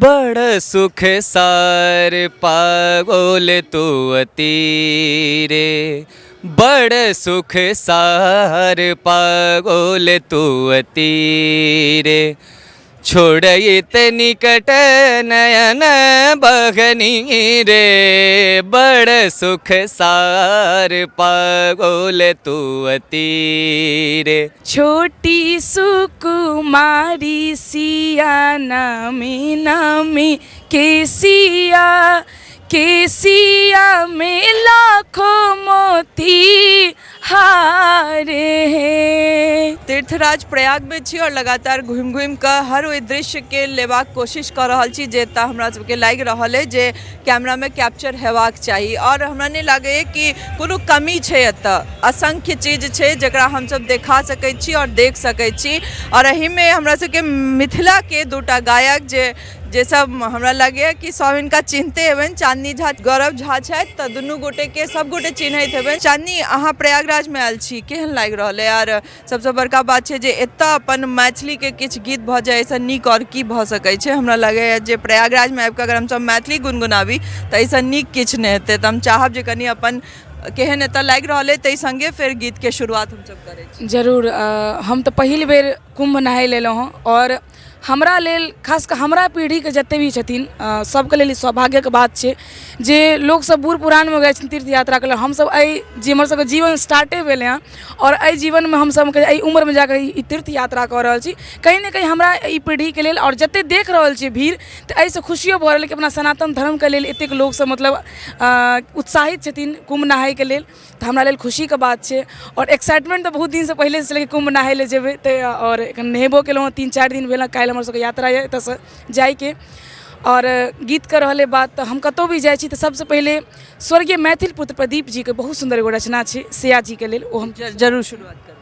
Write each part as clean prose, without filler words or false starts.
बड़ सुख सार पागोल तू अतीरे, बड़ सुख सार पागोल तू अतीरे, छोड़ित निकट नयन बहनी रे, बड़ सुख सार पागोल तू अतीरे। छोटी सुकुमारी सिया नामी नामी केसिया, केसिया में लाखों मोती हारे हैं। तीर्थराज प्रयाग में छी और लगातार घूम घूम कर हर ओहि दृश्य के लेबाक कोशिश कर रहल छी जे हमरा सबके लागि रहल है जे कैमरा में कैप्चर हेबाक चाहिए। और हमरा नहीं लगे कि कोनो कमी है, एतऽ असंख्य चीज है जकरा हम सब देखा सकै छी और देख सकै छी। और एही में हमरा सबके मिथिला के दूटा गायक जे सब हमरा लगे कि सब इनका चिन्हते हेबन, चांदनी झा, गौरव झा छथि, तऽ दुनू गोटे के सब गोटे चिन्हैत हेबन। चांदनी, अहाँ प्रयागराज में आयल छी, केहन लागि रहल है? और सबसे बड़का बात है जे एतऽ अपन मैथिली के किछु गीत भऽ जाए, ऐसा नीक और की भऽ सकै छै? हमरा लगे जे प्रयागराज में आबि कऽ अगर हम सब मैथिली गुनगुनाबी तऽ ऐसा नीक किछु नहीं हेतै। तऽ हम चाहब जे कनी अपन केहन एतऽ लागि रहल है ताहि संगे फेर गीत के शुरुआत हम सब करै छी। जरूर। हम तो पहिल बेर कुंभ नहाय लेलहुँ हँ और हमरा लेल, खास कर हमरा पीढ़ी के जते भी छथिन सबके लेल सौभाग्य के बात छै जे लोग सब बूढ़ पुरान में गए तीर्थ यात्रा के लेल। हम सब जे हमर सबके जीवन स्टार्टे भेले हैं और एहि जीवन में हम सब उम्र में जाकर ई तीर्थ यात्रा कर रहल छी। कहीं ना कहीं हमरा ई पीढ़ी के लेल और जते देख रहल छी भीड़, तो एहिसँ खुशियों भऽ रहल कि अपना सनातन धर्म के लेल एतेक लोग सब मतलब उत्साहित छथिन कुंभ नहाय के लेल। तो हमरा लेल खुशी के बात छै और एक्साइटमेंट तो बहुत दिन से पहले से छलै कि कुंभ नहाय ले जेबै। तो और नहेबो केलहुँ, 3-4 दिन भेल। काल्हि हमर सबके यात्रा है एतऽसँ जाइके। और गीत कर रहले बात, तो हम कतौ भी जाइ छी तो सबसे पहले स्वर्गीय मैथिल पुत्र प्रदीप जी के बहुत सुंदर एगो रचना छै सिया जी के लेल, वो हम जरूर शुरुआत करू।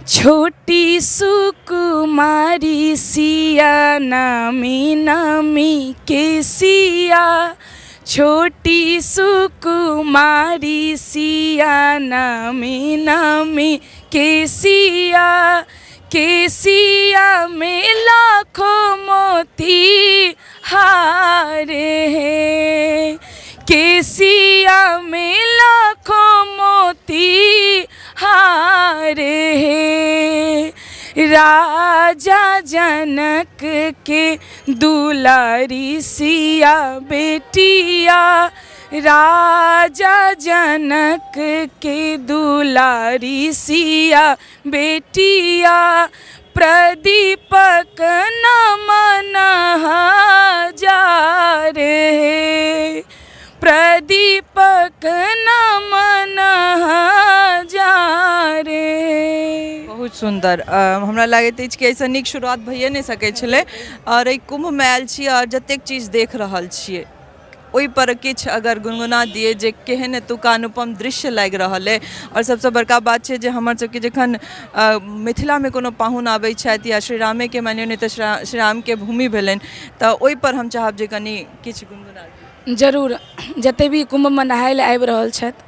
छोटी सुकुमारी सिया नामी नामी केसिया, छोटी सुकुमारी सिया नामी नामी केसिया, केसिया में लाखों मोती हारे हैं, केसिया में लाखों मोती हारे हैं। राजा जनक के दुलारी सिया बेटिया, राजा जनक के दुलारी सिया बेटिया, प्रदीपक नमन हजार है, प्रदीपक नमन हजार है। बहुत सुंदर। हमरा लागैत अछि कि ऐसा नीक शुरुआत भइए नहीं सकै छलै। और एहि कुंभ में आयल छी और जतेक चीज देख रहल छियै ओहि पर किछु अगर गुनगुना दिए जे केहन एतुका अनुपम दृश्य लागि रहल है। और सबसे बड़का बात है जे हमर सबके जखन मिथिला में कोनो पाहुन आबै छथि या श्री रामे के मानियो नहीं तऽ श्री राम के भूमि भेलनि, तऽ ओहि पर हम चाहब जे कनी किछु गुनगुना दी। जरूर। जते भी कुंभ में नहाय ले आबि रहल छथि,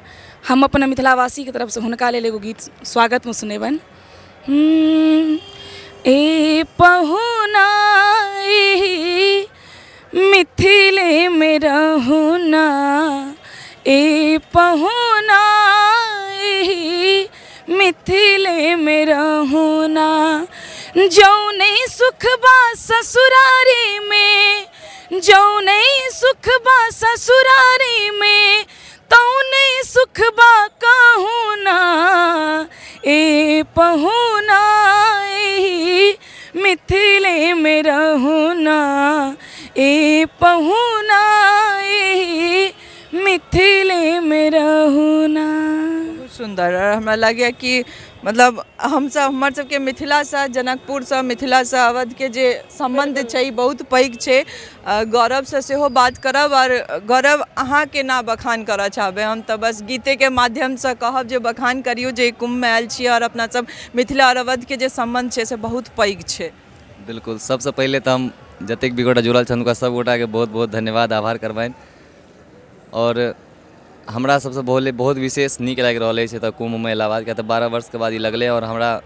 हम अपन मिथिलावासी के तरफ से हुनका लेल एगो गीत स्वागत में सुनेबनि। ए पहुना मिथिले में रहुना, ए पहुना मिथिले में रहुना, जौने सुख बा ससुरारी में, जौने सुख बा ससुरारी में, तौने सुख बा कहूना, ए पहुना मिथिले में रहुना, ए पहुना मिथिले में रहुना। बहुत सुंदर। और हमरा लगे कि मतलब हम सब हमर सबके मिथिला से, जनकपुर से, मिथिला से अवध के जे संबंध छै बहुत पैघ छै। गौरव से सेहो बात करब। और गौरव, अहाँ के ना बखान करऽ चाहबै? हम तो बस गीते के माध्यम से कहब जे बखान करियो जे कुंभ में आयल छी और अपना सब मिथिला और अवध के जे संबंध छै से बहुत पैघ छै। बिल्कुल। सबसे पहले तो हम जतेक भी गोटा जुड़ल छन हुनका सब गोटा के बहुत बहुत धन्यवाद, आभार करबनि। और हमरा सबसे बहुत विशेष नीक लागि रहल अछि एतऽ कुंभ में अयलाक बाद, किया तऽ 12 वर्ष के बाद ई लगलै और हमरा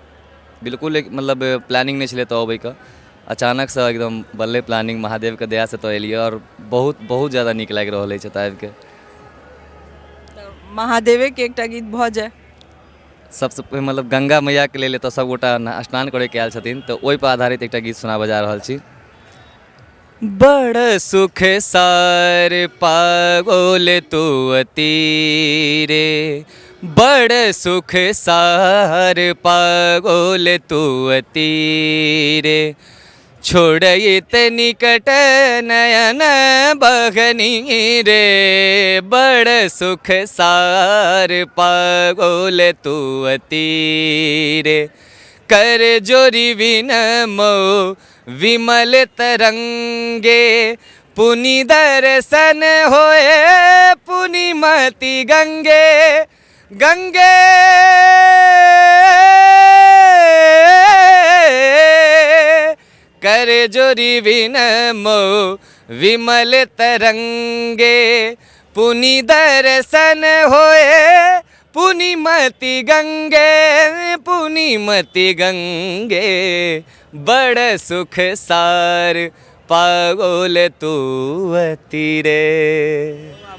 बिल्कुल एक मतलब प्लानिंग नहीं छलै एतऽ अबैके। अचानक से एकदम बल्ले प्लानिंग महादेव के दया से तो एलिए और बहुत बहुत ज़्यादा नीक लागि रहल अछि एतऽ आबिके। महादेवे के एकटा गीत भऽ जाय। सबसे पहिले मतलब गंगा मैया के लेल एतऽ सबगोटा स्नान करे के आयल छथिन तऽ ओहि पर आधारित एकटा गीत सुनाबऽ जा रहल छी। बड़ सुख सार पागोल तू तीरे, बड़ सुख सार पागोल तू तीरे, छोड़ित निकट नयन बहनी रे, बड़ सुख सार पागोल तू तीरे, कर जोरी विनमो विमल तरंगे, पुनि दर्शन होए पुनिमति गंगे, गंगे कर जोरी विनमो विमल तरंगे, पुनि दर्शन होए पुनिमति गंगे, पुनिमति गंगे, बड़ सुख सार पागोल तू तीरे।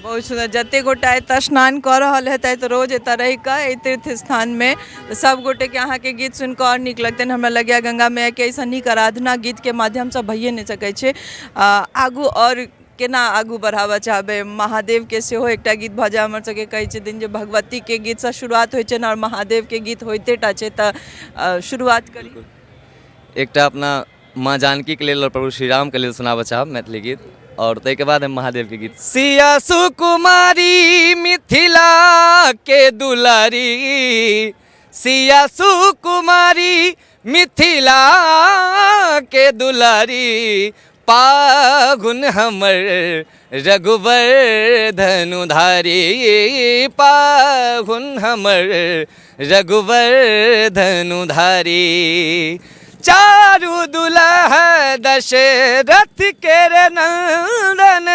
बहुत सुंदर। जते गोटा एतऽ स्नान कऽ रहल हेतै रोज एतऽ रहि कऽ एहि तीर्थ स्थान में सब गोटे के अहाँ के गीत सुनि कऽ और नीक लगतनि। हमरा लगैया गंगा मैया के ऐसा नीक आराधना गीत के माध्यम से भइए नहि सकै छै। आगू और केना आगू बढ़ाबऽ चाहबै? महादेव के सेहो एकटा गीत भऽ जाय। हमर सबके कहै छथिन जे भगवती के गीत से शुरुआत होइ छै और महादेव के गीत होइते टा छै, तऽ शुरुआत करी। एकटा अपना माँ जानकी के लेल और प्रभु श्री राम के लेल सुनाबऽ चाहब मैथिली गीत, और ताहिके बाद हम महादेव के गीत। सिया सुकुमारी मिथिला के दुलारी, सिया सुकुमारी मिथिला के दुलारी, पागुन हमर रघुवर धनुधारी, पागुन हमर रघुवर धनुधारी, चारु दुल्हा दशरथ के नंदन,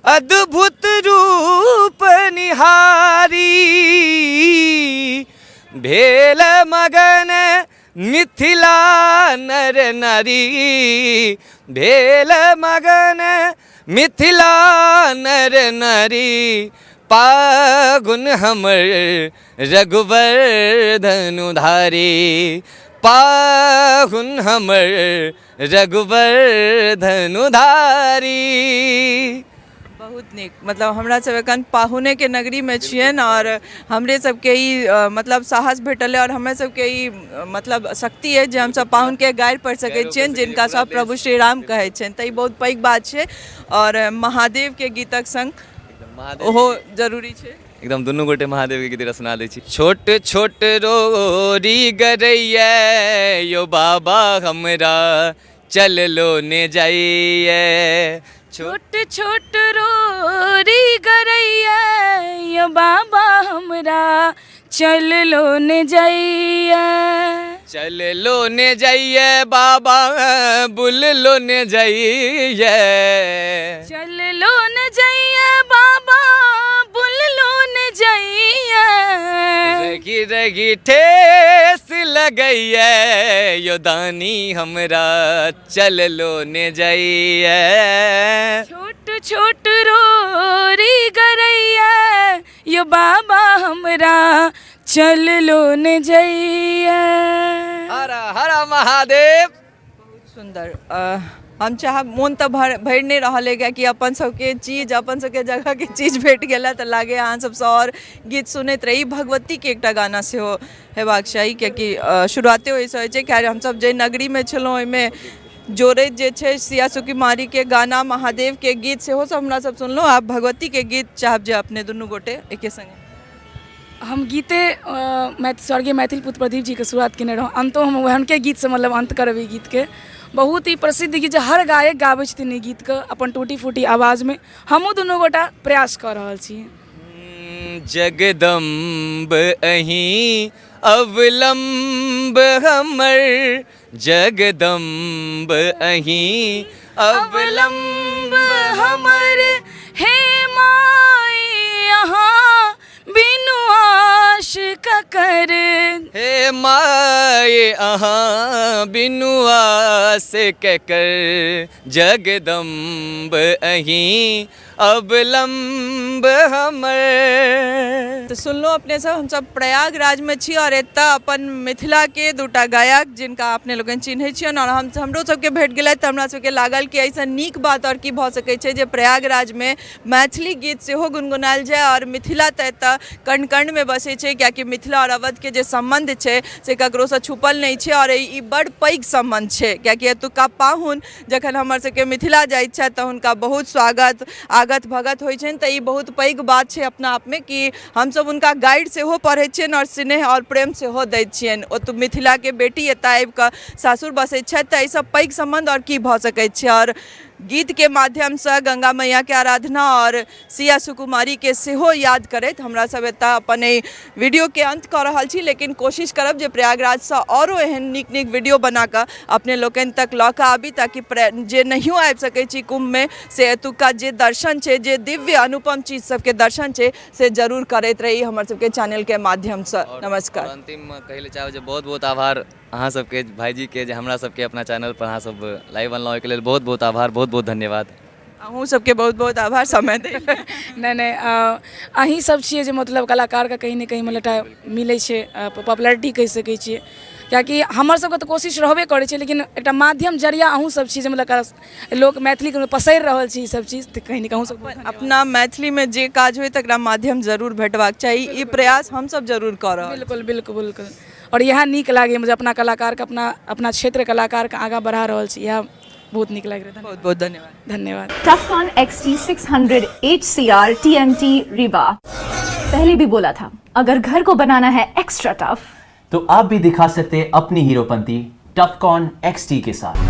अद्भुत रूप निहारी, भेल मगन मिथिला नर नारी, भेल मगन मिथिला नर नारी, पागुन हमर रघुवर धनुधारी, पाहुन हमर रघुवर धनुधारी। बहुत नीक। मतलब हमरा सब एखन पाहुने के नगरी में छियनि और हमरे सबके ई मतलब साहस भेटल है और हमें सबके ई मतलब शक्ति है जे हम सब पाहुन के गारि पढ़ि सकै छियनि जिनका सब प्रभु श्री राम कहै छनि, तऽ ई बहुत पैघ बात छै। और महादेव के गीतक संग ओहो जरूरी छै। एकदम दुनू गोटे महादेव के गीत सुना दै छी। छोट छोट रोरी गरैया यो बाबा हमरा चललो ने जाइए, छोट छोट रोरी गरैया यो बाबा हमरा चललो ने जाइए, चललो ने जाइए बाबा बुललो ने जाइए, चललो ने जाइए बाबा बुललो ने जाइए, रगी रगी ठेस लगैया यो दानी हमरा चललो ने जाइए, छोट छोट रोरी गरैया यो बाबा हमरा चललो ने जाइए। हर हर महादेव। बहुत सुंदर। हम चाहब मोन तऽ भरि नहि रहल है कि अपन सबके चीज अपन सबके जगह के चीज भेट गेला तऽ लागे अहाँ सबसँ और गीत सुनैत रही। भगवती के एकटा गाना सेहो हेबाक चाही, कियाकि शुरुआते ओहिसँ होइ छै कि हमसब जे नगरी में छलहुँ ओहिमे जोड़ैत जे छै सिया सुकुमारी के गाना, महादेव के गीत सेहो सब हमरा सब सुनलहुँ। आब भगवती के गीत चाहब जे अपने दुनू गोटे एके संगे। हम गीते स्वर्गीय मैथिल पुत्र प्रदीप जी के शुरुआत केने रहौं, अंतो हम उनके गीत से मतलब अंत करब ई गीत के। बहुत ही प्रसिद्ध गीत जे हर गायक गाबै छथिन ई गीत के अपन टूटी फूटी आवाज में। हमहूँ दुनू गोटा प्रयास कऽ रहल छी। जगदम्ब अहीं अवलंब हमर, जगदम्ब अहीं अवलंब हमर, हे माई यहाँ बिनु आश ककर कर। हे माए अहाँ बिनुआ से कहकर, जगदम्ब अहीं अब लम्ब हमर। तो सुन लो अपने सब, हम सब प्रयागराज में छी और एतऽ अपन मिथिला के दूटा गायक जिनका अपने लोग चिन्है छियन और हमरो सबके भेट गेलै तऽ हमरा सबके लागल कि ऐसा नीक बात और की भऽ सकै छै जे प्रयागराज में मैथिली गीत सेहो गुनगुनायल जाय। और मिथिला तऽ एतऽ कण कण में बसै छै, कियाकि मिथिला और अवध के जे संबंध छै से ककरोसँ छुपल नहीं छै और ई बड़ पैघ संबंध छै, कियाकि एतुका पाहुन जखन हमर सबके मिथिला जाइत छथि तऽ हुनका बहुत स्वागत आगत भगत होइ छनि। तऽ ई बहुत पैघ बात छै अपना आप में कि हमसब हुनका गाइड सेहो पढ़ै छियनि और स्नेह और प्रेम सेहो दैत छियनि। ओतऽ मिथिला के बेटी एतऽ आबि कऽ सासुर बसैत छथि तऽ एहिसँ पैघ संबंध और की भऽ सकैत छै। और गीत के माध्यम से गंगा मैया के आराधना और सिया सुकुमारी के सेहो याद करैत हमरा सब एतऽ अपन एहि वीडियो के अंत कऽ रहल छी। लेकिन कोशिश करब जे प्रयागराज से औरो एहन नीक नीक वीडियो बना कऽ अपने लोकनि तक लऽ कऽ आबी, ताकि जे नहियो आबि सकै छी कुंभ में से एतुका जे दर्शन छै, जे दिव्य अनुपम चीज सबके दर्शन छै से जरूर करैत रही हमर सबके चैनल के माध्यम से। नमस्कार। अंतिम में कहले चाहब जे बहुत बहुत आभार अहाँ सबके भाईजी के जे हमरा सबके अपना चैनल पर अहाँ सब लाइव अनलहुँ, ओहिके लेल बहुत बहुत आभार, बहुत बहुत धन्यवाद। अहूँ सबके बहुत बहुत आभार समय दे। नहीं अहीं सब छिए जे मतलब कलाकार के कहीं न कहीं मतलब मिलै छै पॉपुलैरिटी कहि सकै छियै, कियाकि हमर सबके तऽ कोशिश रहबे करै छै, लेकिन एकटा माध्यम जरिया अहूँ सब छी जे मतलब लोक मैथिली के पसरि रहल छी ई सब चीज, तऽ कहीं न कहीं सब अपना मैथिली में जे काज होय तकरा माध्यम जरूर भेटबाक चाही। ई प्रयास हम सब जरूर कर रहल। बिल्कुल बिल्कुल बिल्कुल। और यह नीक लागे मुझे अपना कलाकार के अपना क्षेत्र कलाकार के आगाँ बढ़ा रहल छी, यह बहुत नीक लग रहा है। बहुत बहुत धन्यवाद। धन्यवाद। टफकॉन XT 600 HCR TMT रीवा। पहले भी बोला था, अगर घर को बनाना है एक्स्ट्रा टफ तो आप भी दिखा सकते अपनी हीरोपंती टफकॉन XT के साथ।